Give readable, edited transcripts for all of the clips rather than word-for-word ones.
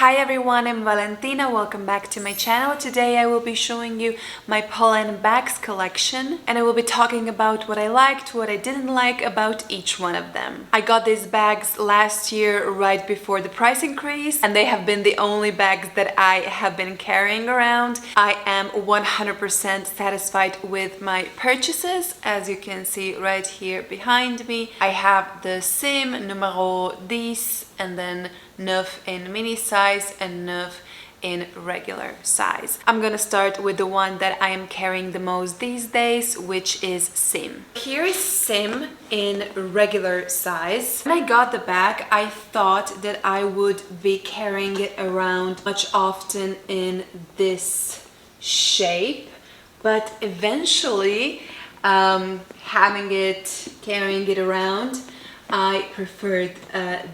Hi everyone, I'm Valentina. Welcome back to my channel. Today I will be showing you my Polene bags collection and I will be talking about what I liked, what I didn't like about each one of them. I got these bags last year right before the price increase and they have been the only bags that I have been carrying around. I am 100% satisfied with my purchases. As you can see right here behind me, I have the cyme, numero 10, and then neuf in mini size and neuf in regular size. I'm gonna start with the one that I am carrying the most these days, which is cyme. Here is cyme in regular size. When I got the bag, I thought that I would be carrying it around much often in this shape, but eventually carrying it around, I preferred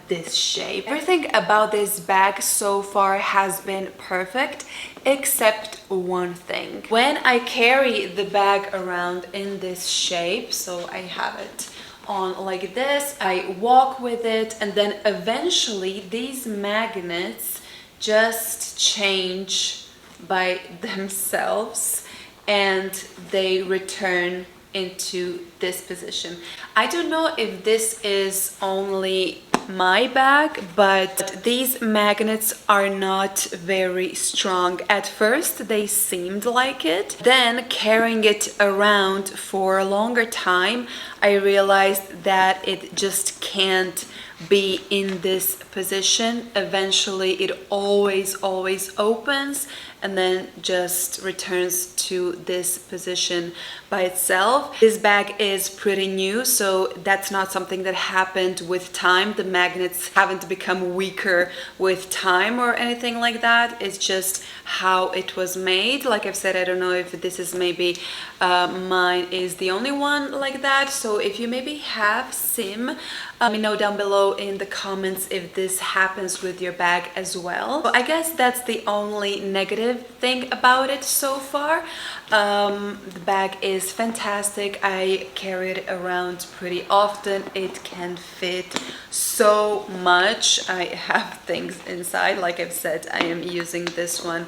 this shape. Everything about this bag so far has been perfect except one thing. When I carry the bag around in this shape, so I have it on like this, I walk with it, and then eventually these magnets just change by themselves and they return into this position. I don't know if this is only my bag, but these magnets are not very strong. At first they seemed like it, then carrying it around for a longer time I realized that it just can't be in this position. Eventually it always opens and then just returns to this position by itself. This bag is pretty new, so that's not something that happened with time. The magnets haven't become weaker with time or anything like that. It's just how it was made. Like I've said, I don't know if this is maybe mine is the only one like that. So if you maybe have cyme, let me know down below in the comments if this happens with your bag as well. So I guess that's the only negative thing about it so far. The bag is fantastic. I carry it around pretty often. It can fit so much. I have things inside. Like I've said, I am using this one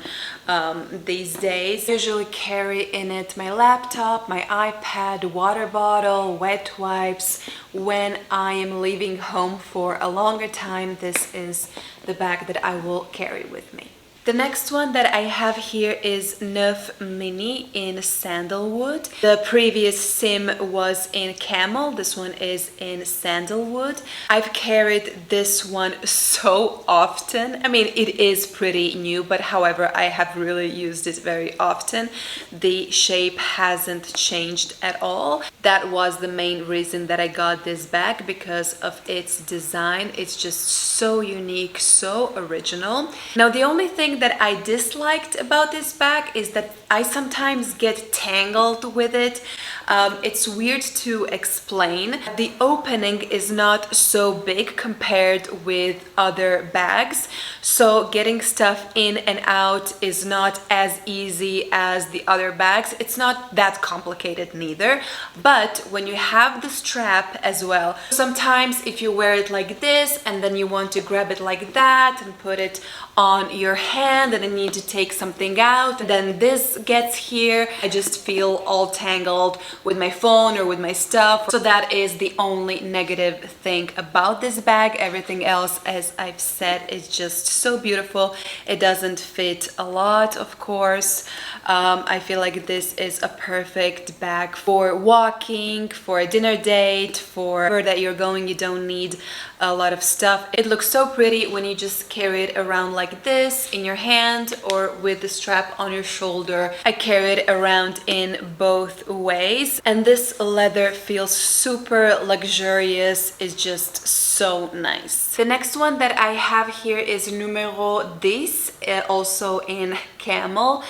these days. I usually carry in it my laptop, my iPad, water bottle, wet wipes. When I am leaving home for a longer time, this is the bag that I will carry with me. The next one that I have here is neuf mini in sandalwood. The previous cyme was in camel. This one is in sandalwood. I've carried this one so often. I mean, it is pretty new, but however, I have really used it very often. The shape hasn't changed at all. That was the main reason that I got this bag, because of its design. It's just so unique, so original. Now, the only thing that I disliked about this bag is that I sometimes get tangled with it. It's weird to explain. The opening is not so big compared with other bags, so getting stuff in and out is not as easy as the other bags. It's not that complicated neither, but when you have the strap as well, sometimes if you wear it like this and then you want to grab it like that and put it on your hand and then need to take something out, and then this gets here, I just feel all tangled with my phone or with my stuff. So that is the only negative thing about this bag. Everything else, as I've said, is just so beautiful. It doesn't fit a lot, of course. I feel like this is a perfect bag for walking, for a dinner date, for wherever that you're going. You don't need a lot of stuff. It looks so pretty when you just carry it around like this in your hand or with the strap on your shoulder. I carry it around in both ways, and this leather feels super luxurious. It's just so nice. The next one that I have here is numero 10, also in camel.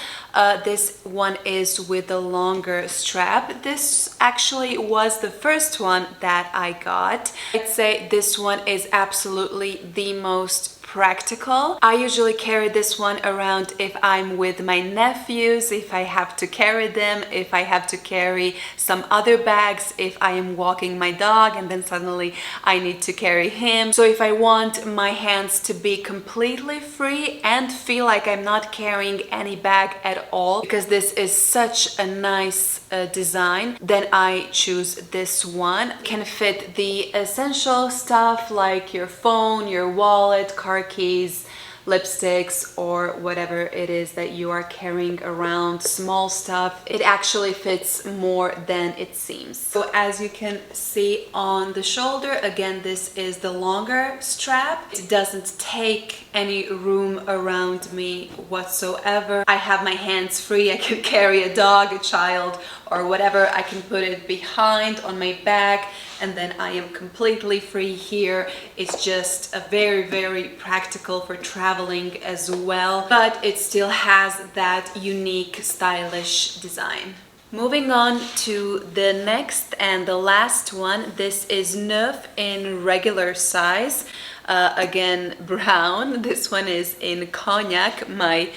This one is with the longer strap. This actually was the first one that I got. I'd say this one is absolutely the most practical. I usually carry this one around if I'm with my nephews, if I have to carry them, if I have to carry some other bags, if I am walking my dog and then suddenly I need to carry him. So if I want my hands to be completely free and feel like I'm not carrying any bag at all, because this is such a nice design, then I choose this one. It can fit the essential stuff like your phone, your wallet, car keys, lipsticks, or whatever it is that you are carrying around, small stuff. It actually fits more than it seems. So as you can see on the shoulder, again, this is the longer strap. It doesn't take any room around me whatsoever. I have my hands free. I can carry a dog, a child, or whatever. I can put it behind on my back, and then I am completely free here. It's just a very, very practical for traveling as well, but it still has that unique, stylish design. Moving on to the next and the last one. This is neuf in regular size. Again, brown. This one is in cognac, my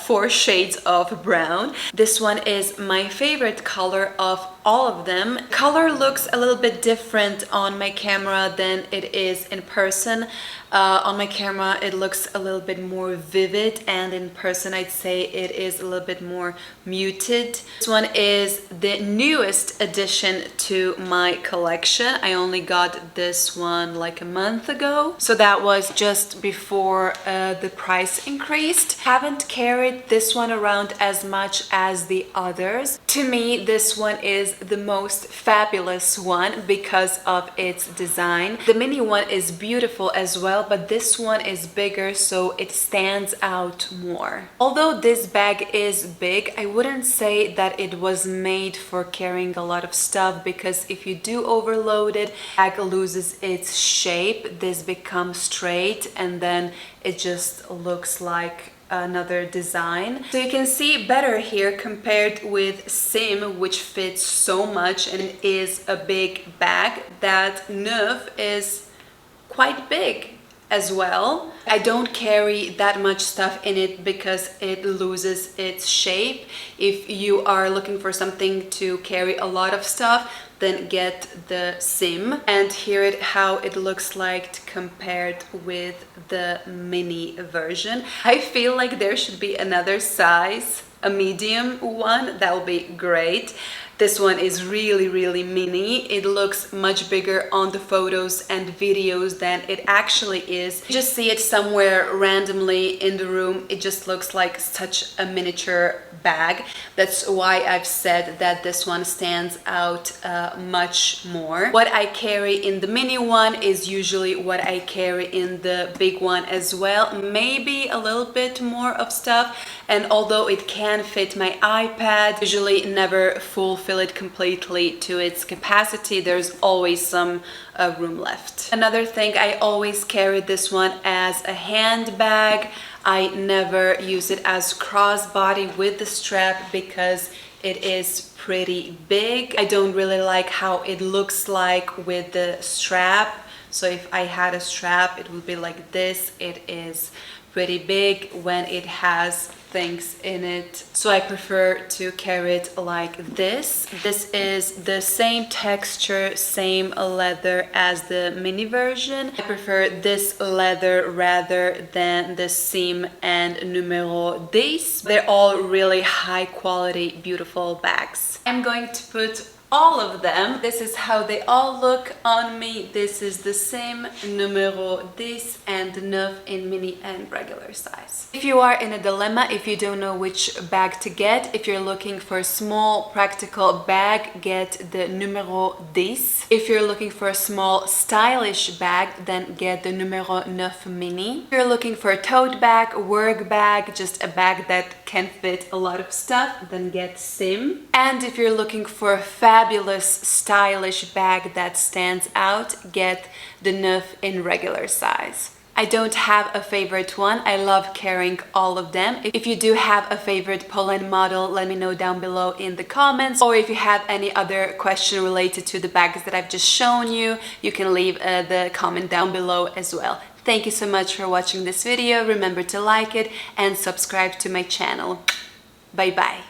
4 shades of brown. This one is my favorite color of all of them. Color looks a little bit different on my camera than it is in person. On my camera it looks a little bit more vivid, and in person I'd say it is a little bit more muted. This one is the newest addition to my collection. I only got this one like a month ago, so that was just before the price increased. Haven't carried this one around as much as the others. To me, this one is the most fabulous one because of its design. The mini one is beautiful as well, but this one is bigger, so it stands out more. Although this bag is big, I wouldn't say that it was made for carrying a lot of stuff, because if you do overload it, the bag loses its shape. This becomes straight and then it just looks like another design. So you can see better here compared with cyme, which fits so much and is a big bag, that neuf is quite big as well. I don't carry that much stuff in it because it loses its shape. If you are looking for something to carry a lot of stuff, then get the cyme. And here it how it looks like compared with the mini version. I feel like there should be another size, a medium one. That would be great. This one is really, really mini. It looks much bigger on the photos and videos than it actually is. You just see it somewhere randomly in the room. It just looks like such a miniature bag. That's why I've said that this one stands out much more. What I carry in the mini one is usually what I carry in the big one as well. Maybe a little bit more of stuff. And although it can fit my iPad, usually never fulfill it completely to its capacity. There's always some room left. Another thing, I always carry this one as a handbag. I never use it as crossbody with the strap because it is pretty big. I don't really like how it looks like with the strap. So if I had a strap, it would be like this. It is pretty big when it has things in it, so I prefer to carry it like this. This is the same texture, same leather as the mini version. I prefer this leather rather than the cyme and numero 10. They're all really high quality, beautiful bags. I'm going to put all of them. This is how they all look on me. This is the same numero 10 and neuf in mini and regular size. If you are in a dilemma, if you don't know which bag to get, if you're looking for a small practical bag, get the numero 10. If you're looking for a small stylish bag, then get the numero 9 mini. If you're looking for a tote bag, work bag, just a bag that can fit a lot of stuff, then get cyme. And if you're looking for a fabulous stylish bag that stands out, get the neuf in regular size. I don't have a favorite one. I love carrying all of them. If you do have a favorite Polene model, let me know down below in the comments. Or if you have any other question related to the bags that I've just shown you, you can leave the comment down below as well. Thank you so much for watching this video. Remember to like it and subscribe to my channel. Bye bye.